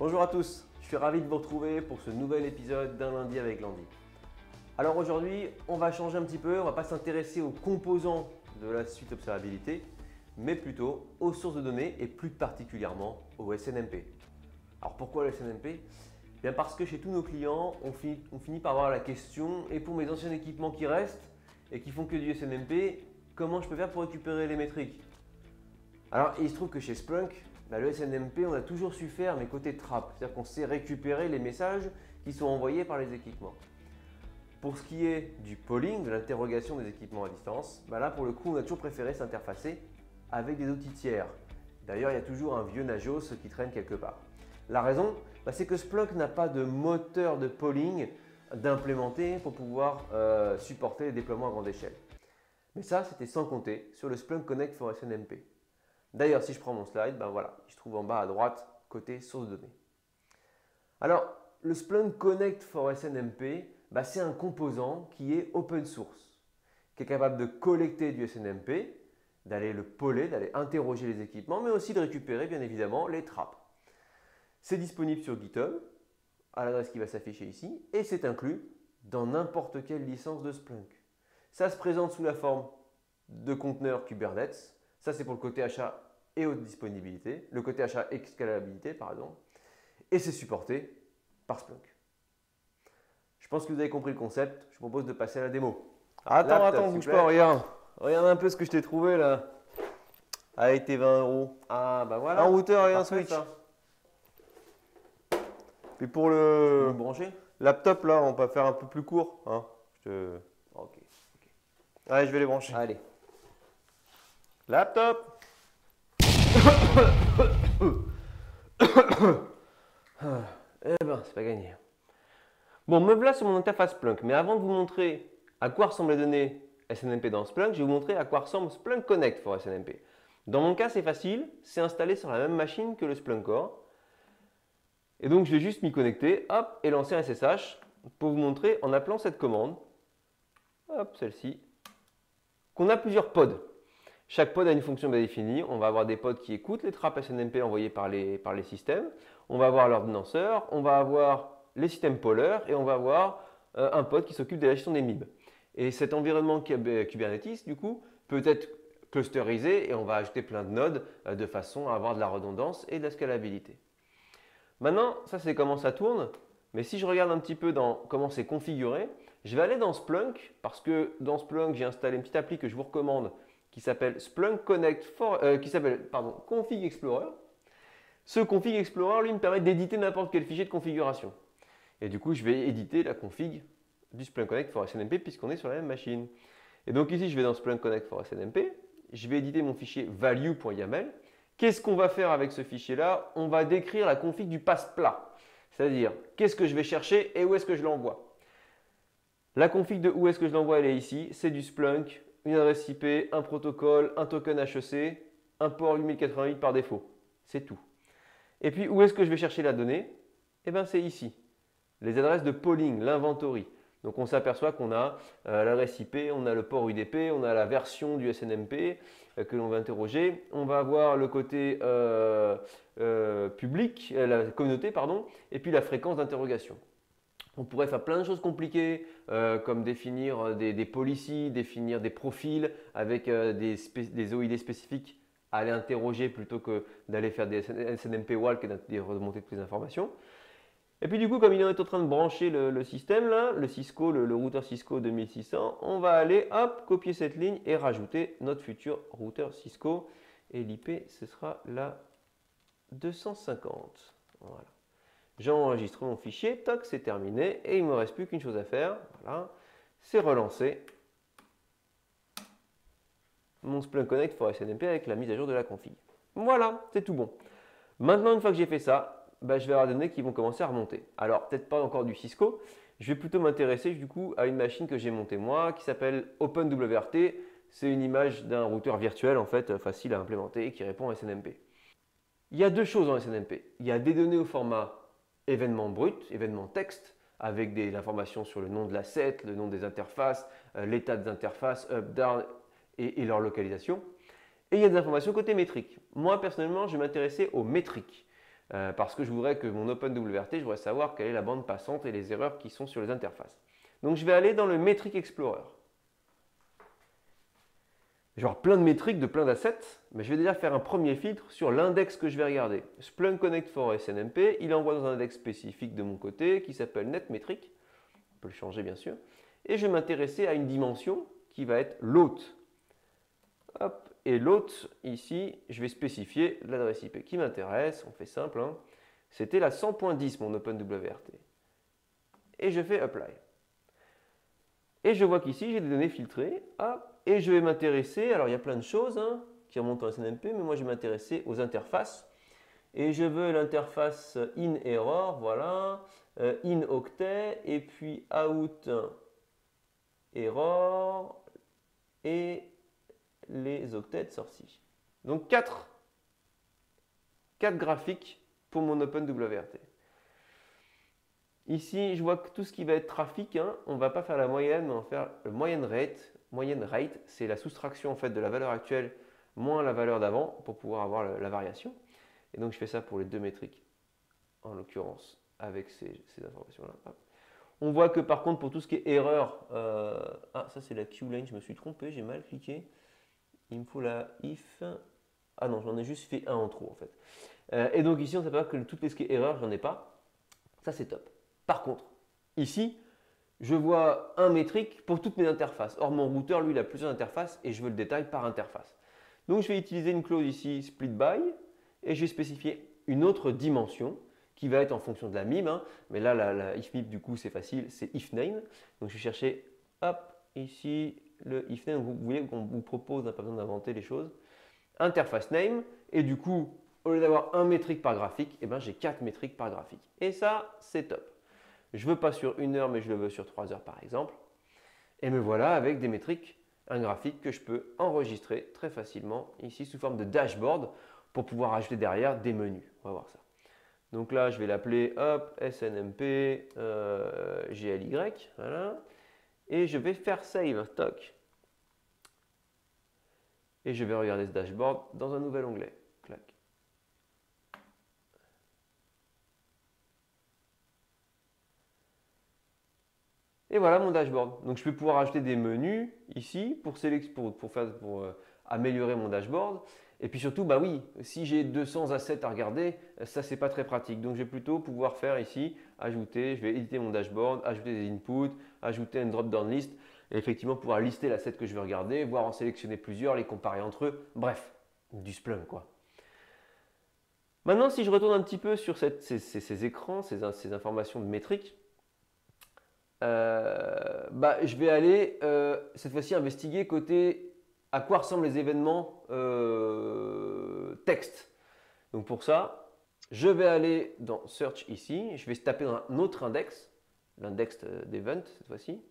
Bonjour à tous, je suis ravi de vous retrouver pour ce nouvel épisode d'un lundi avec Landy. Alors aujourd'hui, on va changer un petit peu, on ne va pas s'intéresser aux composants de la suite observabilité, mais plutôt aux sources de données et plus particulièrement au SNMP. Alors pourquoi le SNMP? Bien parce que chez tous nos clients, on finit par avoir la question, et pour mes anciens équipements qui restent et qui font que du SNMP, comment je peux faire pour récupérer les métriques? Alors il se trouve que chez Splunk, le SNMP, on a toujours su faire mais côté trap, c'est-à-dire qu'on sait récupérer les messages qui sont envoyés par les équipements. Pour ce qui est du polling, de l'interrogation des équipements à distance, là pour le coup on a toujours préféré s'interfacer avec des outils tiers. D'ailleurs il y a toujours un vieux Nagios qui traîne quelque part. La raison, c'est que Splunk n'a pas de moteur de polling d'implémenter pour pouvoir supporter les déploiements à grande échelle. Mais ça c'était sans compter sur le Splunk Connect for SNMP. D'ailleurs, si je prends mon slide, voilà, il se trouve en bas à droite, côté source de données. Alors, le Splunk Connect for SNMP, c'est un composant qui est open source, qui est capable de collecter du SNMP, d'aller le poler, d'aller interroger les équipements, mais aussi de récupérer bien évidemment les trappes. C'est disponible sur GitHub, à l'adresse qui va s'afficher ici, et c'est inclus dans n'importe quelle licence de Splunk. Ça se présente sous la forme de conteneurs Kubernetes. Ça, c'est pour le côté achat et haute disponibilité, le côté achat et scalabilité, pardon. Et c'est supporté par Splunk. Je pense que vous avez compris le concept. Je vous propose de passer à la démo. Attends, bouge pas, regarde. Regarde un peu ce que je t'ai trouvé là. Avec tes 20 €. Ah, voilà. Un routeur et un switch. Puis pour le brancher laptop là, on peut faire un peu plus court. Hein. Ok. Allez, je vais les brancher. Allez. Laptop. C'est pas gagné. Bon, me voilà sur mon interface Splunk, mais avant de vous montrer à quoi ressemblent les données SNMP dans Splunk, je vais vous montrer à quoi ressemble Splunk Connect for SNMP. Dans mon cas, c'est facile, c'est installé sur la même machine que le Splunk Core. Et donc, je vais juste m'y connecter, hop, et lancer un SSH pour vous montrer en appelant cette commande, hop, celle-ci, qu'on a plusieurs pods. Chaque pod a une fonction bien définie. On va avoir des pods qui écoutent les trappes SNMP envoyées par les systèmes. On va avoir l'ordonnanceur, on va avoir les systèmes pôleurs et on va avoir un pod qui s'occupe de la gestion des MIB. Et cet environnement Kubernetes, du coup, peut être clusterisé et on va ajouter plein de nodes de façon à avoir de la redondance et de la scalabilité. Maintenant, ça c'est comment ça tourne. Mais si je regarde un petit peu dans comment c'est configuré, je vais aller dans Splunk parce que dans Splunk, j'ai installé une petite appli que je vous recommande qui s'appelle Splunk Connect for, Config Explorer. Ce Config Explorer, lui, me permet d'éditer n'importe quel fichier de configuration. Et du coup, je vais éditer la config du Splunk Connect for SNMP puisqu'on est sur la même machine. Et donc ici, je vais dans Splunk Connect for SNMP. Je vais éditer mon fichier value.yaml. Qu'est-ce qu'on va faire avec ce fichier-là? On va décrire la config du passe-plat. C'est-à-dire, qu'est-ce que je vais chercher et où est-ce que je l'envoie? La config de où est-ce que je l'envoie, elle est ici. C'est du Splunk, une adresse IP, un protocole, un token HEC, un port 8088 par défaut. C'est tout. Et puis, où est-ce que je vais chercher la donnée? Eh bien, c'est ici. Les adresses de polling, l'inventory. Donc, on s'aperçoit qu'on a l'adresse IP, on a le port UDP, on a la version du SNMP que l'on va interroger. On va avoir le côté public, la communauté, pardon, et puis la fréquence d'interrogation. On pourrait faire plein de choses compliquées comme définir des policies, définir des profils avec des OID spécifiques à aller interroger plutôt que d'aller faire des SNMP walk et de remonter toutes les informations. Et puis du coup, comme il est en train de brancher le système, là, le Cisco, le routeur Cisco 2600, on va aller hop, copier cette ligne et rajouter notre futur routeur Cisco. Et l'IP, ce sera la 250. Voilà. J'enregistre mon fichier, toc, c'est terminé et il ne me reste plus qu'une chose à faire, voilà, c'est relancer mon Splunk Connect for SNMP avec la mise à jour de la config. Voilà, c'est tout bon. Maintenant, une fois que j'ai fait ça, je vais avoir des données qui vont commencer à remonter. Alors, peut-être pas encore du Cisco, je vais plutôt m'intéresser du coup à une machine que j'ai montée moi qui s'appelle OpenWRT. C'est une image d'un routeur virtuel en fait facile à implémenter qui répond à SNMP. Il y a deux choses dans SNMP. Il y a des données au format événement brut, événement texte, avec des informations sur le nom de l'asset, le nom des interfaces, l'état des interfaces, up, down et leur localisation. Et il y a des informations côté métrique. Moi, personnellement, je vais m'intéresser aux métriques. Parce que je voudrais que mon OpenWRT, je voudrais savoir quelle est la bande passante et les erreurs qui sont sur les interfaces. Donc je vais aller dans le Metric Explorer. Je vais avoir plein de métriques, de plein d'assets, mais je vais déjà faire un premier filtre sur l'index que je vais regarder. Splunk Connect for SNMP, il envoie dans un index spécifique de mon côté qui s'appelle NetMetric. On peut le changer bien sûr. Et je vais m'intéresser à une dimension qui va être l'hôte. Hop. Et l'hôte, ici, je vais spécifier l'adresse IP qui m'intéresse. On fait simple, hein. C'était la 100.10, mon OpenWRT. Et je fais Apply. Et je vois qu'ici, j'ai des données filtrées. Hop. Et je vais m'intéresser, alors il y a plein de choses hein, qui remontent en SNMP, mais moi je vais m'intéresser aux interfaces. Et je veux l'interface in error, voilà, in octet, et puis out error, et les octets de sortie. Donc 4 graphiques pour mon OpenWRT. Ici, je vois que tout ce qui va être trafic, hein, on ne va pas faire la moyenne, mais on va faire le moyenne rate. Moyenne rate, c'est la soustraction en fait, de la valeur actuelle moins la valeur d'avant pour pouvoir avoir la variation. Et donc, je fais ça pour les deux métriques, en l'occurrence, avec ces informations-là. On voit que par contre, pour tout ce qui est erreur, ah, ça c'est la Q-lane, je me suis trompé, j'ai mal cliqué. Il me faut la if. Ah non, j'en ai juste fait un en trop en fait. Et donc ici, on s'aperçoit que toutes les ce qui est erreur, j'en ai pas. Ça, c'est top. Par contre, ici, je vois un métrique pour toutes mes interfaces. Or, mon routeur, lui, il a plusieurs interfaces et je veux le détail par interface. Donc, je vais utiliser une clause ici, split by, et je vais spécifier une autre dimension qui va être en fonction de la MIM. Hein. Mais là, la if MIM, du coup, c'est facile, c'est if name. Donc, je vais chercher, hop, ici, le if name. Vous voyez qu'on vous propose, on n'a pas besoin d'inventer les choses. Interface name, et du coup, au lieu d'avoir un métrique par graphique, eh ben, j'ai 4 métriques par graphique. Et ça, c'est top. Je ne veux pas sur 1 heure, mais je le veux sur 3 heures par exemple. Et me voilà avec des métriques, un graphique que je peux enregistrer très facilement ici sous forme de dashboard pour pouvoir ajouter derrière des menus. On va voir ça. Donc là, je vais l'appeler hop, SNMP GLY. Voilà. Et je vais faire save, toc. Et je vais regarder ce dashboard dans un nouvel onglet. Clac. Et voilà mon dashboard. Donc je vais pouvoir ajouter des menus ici pour améliorer mon dashboard. Et puis surtout, bah oui, si j'ai 200 assets à regarder, ça c'est pas très pratique. Donc je vais plutôt pouvoir faire ici, ajouter, je vais éditer mon dashboard, ajouter des inputs, ajouter une drop-down list, et effectivement pouvoir lister l'asset que je veux regarder, voire en sélectionner plusieurs, les comparer entre eux. Bref, du Splunk quoi. Maintenant, si je retourne un petit peu sur ces écrans, ces informations de métriques, je vais aller cette fois-ci investiguer côté à quoi ressemblent les événements texte. Donc pour ça, je vais aller dans Search ici, je vais taper dans un autre index, l'index d'event cette fois-ci.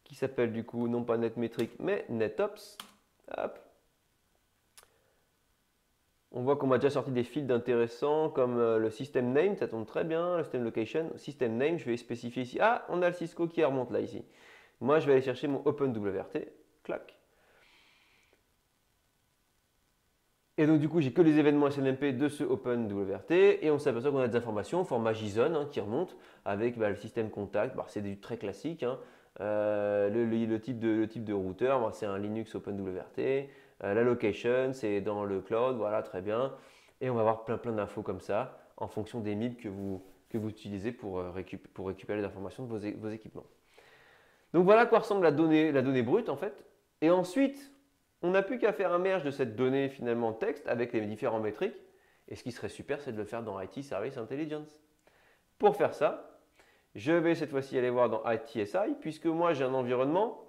Qui s'appelle du coup non pas NetMetric mais NetOps. Hop. On voit qu'on m'a déjà sorti des fields intéressants comme le system name, ça tombe très bien, le system location, system name, je vais spécifier ici. Ah, on a le Cisco qui remonte là ici. Moi, je vais aller chercher mon OpenWRT, clac. Et donc du coup, j'ai que les événements SNMP de ce OpenWRT et on s'aperçoit qu'on a des informations format JSON hein, qui remontent avec le système contact. C'est du très classique. Hein. Le type de routeur, c'est un Linux OpenWRT. La location, c'est dans le cloud, voilà, très bien. Et on va avoir plein d'infos comme ça en fonction des MIB que vous utilisez pour récupérer les informations de vos équipements. Donc voilà à quoi ressemble la donnée brute en fait. Et ensuite, on n'a plus qu'à faire un merge de cette donnée finalement texte avec les différents métriques. Et ce qui serait super, c'est de le faire dans IT Service Intelligence. Pour faire ça, je vais cette fois-ci aller voir dans ITSI, puisque moi j'ai un environnement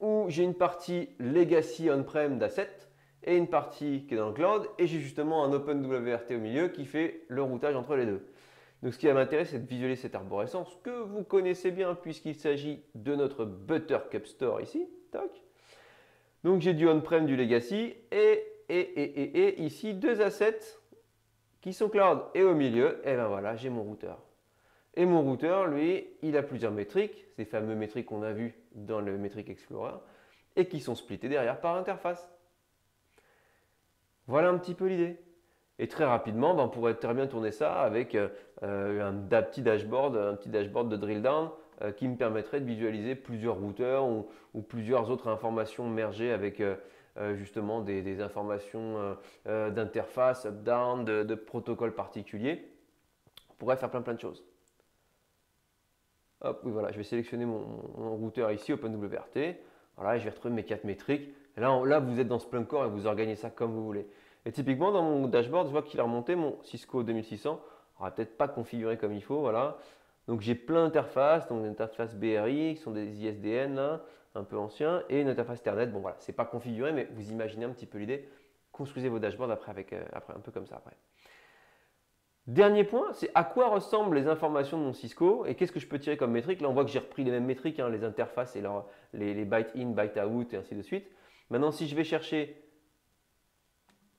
où j'ai une partie legacy on-prem d'assets et une partie qui est dans le cloud, et j'ai justement un OpenWRT au milieu qui fait le routage entre les deux. Donc ce qui va m'intéresser, c'est de visualiser cette arborescence que vous connaissez bien puisqu'il s'agit de notre Buttercup Store ici. Toc. Donc j'ai du on-prem, du legacy et ici deux assets qui sont cloud. Et au milieu, et ben voilà, j'ai mon routeur. Et mon routeur, lui, il a plusieurs métriques, ces fameux métriques qu'on a vues dans le Metric Explorer, et qui sont splittées derrière par interface. Voilà un petit peu l'idée. Et très rapidement, on pourrait très bien tourner ça avec un petit dashboard de drill down qui me permettrait de visualiser plusieurs routeurs ou plusieurs autres informations mergées avec justement des informations d'interface, up-down, de protocoles particuliers. On pourrait faire plein de choses. Hop, oui, voilà, je vais sélectionner mon routeur ici, OpenWRT. Voilà, je vais retrouver mes 4 métriques. Et là, vous êtes dans Splunk Core et vous organisez ça comme vous voulez. Et typiquement, dans mon dashboard, je vois qu'il a remonté mon Cisco 2600. Alors, peut-être pas configuré comme il faut, voilà. Donc, j'ai plein d'interfaces, donc des interfaces BRI qui sont des ISDN, là, un peu anciens, et une interface Ethernet. Bon, voilà, c'est pas configuré, mais vous imaginez un petit peu l'idée. Construisez vos dashboards après, un peu comme ça après. Dernier point, c'est à quoi ressemblent les informations de mon Cisco et qu'est-ce que je peux tirer comme métrique. Là, on voit que j'ai repris les mêmes métriques, hein, les interfaces et les byte in, byte out et ainsi de suite. Maintenant, si je vais chercher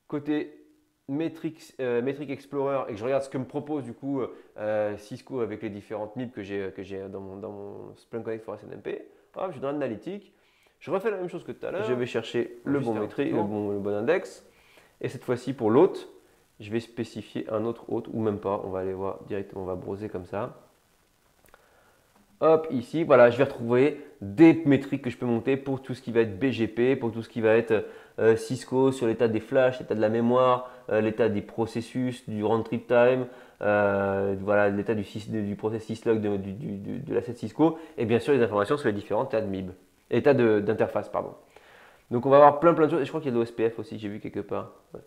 côté Metric Explorer et que je regarde ce que me propose du coup Cisco avec les différentes MIB que j'ai dans mon Splunk Connect for SNMP, hop, je suis dans l'analytique. Je refais la même chose que tout à l'heure. Je vais chercher le bon métrique, le bon index. Et cette fois-ci, pour l'hôte, je vais spécifier un autre hôte ou même pas. On va aller voir directement, on va browser comme ça. Hop, ici, voilà, je vais retrouver des métriques que je peux monter pour tout ce qui va être BGP, pour tout ce qui va être Cisco sur l'état des flashs, l'état de la mémoire, l'état des processus, du round trip time, voilà, l'état du process syslog de l'asset Cisco, et bien sûr les informations sur les différents états de MIB, états d'interface, pardon. Donc on va avoir plein de choses, et je crois qu'il y a de l'OSPF aussi, j'ai vu quelque part. Ouais.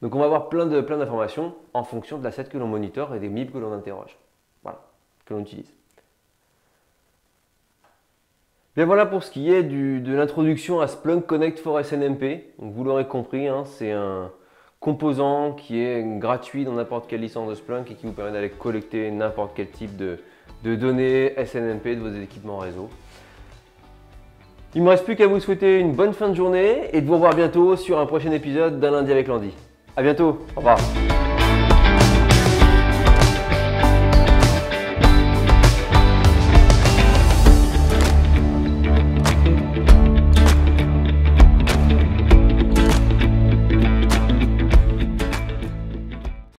Donc on va avoir plein d'informations en fonction de l'asset que l'on monitore et des MIB que l'on interroge, voilà, que l'on utilise. Bien voilà pour ce qui est de l'introduction à Splunk Connect for SNMP. Donc vous l'aurez compris, hein, c'est un composant qui est gratuit dans n'importe quelle licence de Splunk et qui vous permet d'aller collecter n'importe quel type de données SNMP de vos équipements réseau. Il ne me reste plus qu'à vous souhaiter une bonne fin de journée et de vous revoir bientôt sur un prochain épisode d'Un lundi avec Landy. A bientôt, au revoir.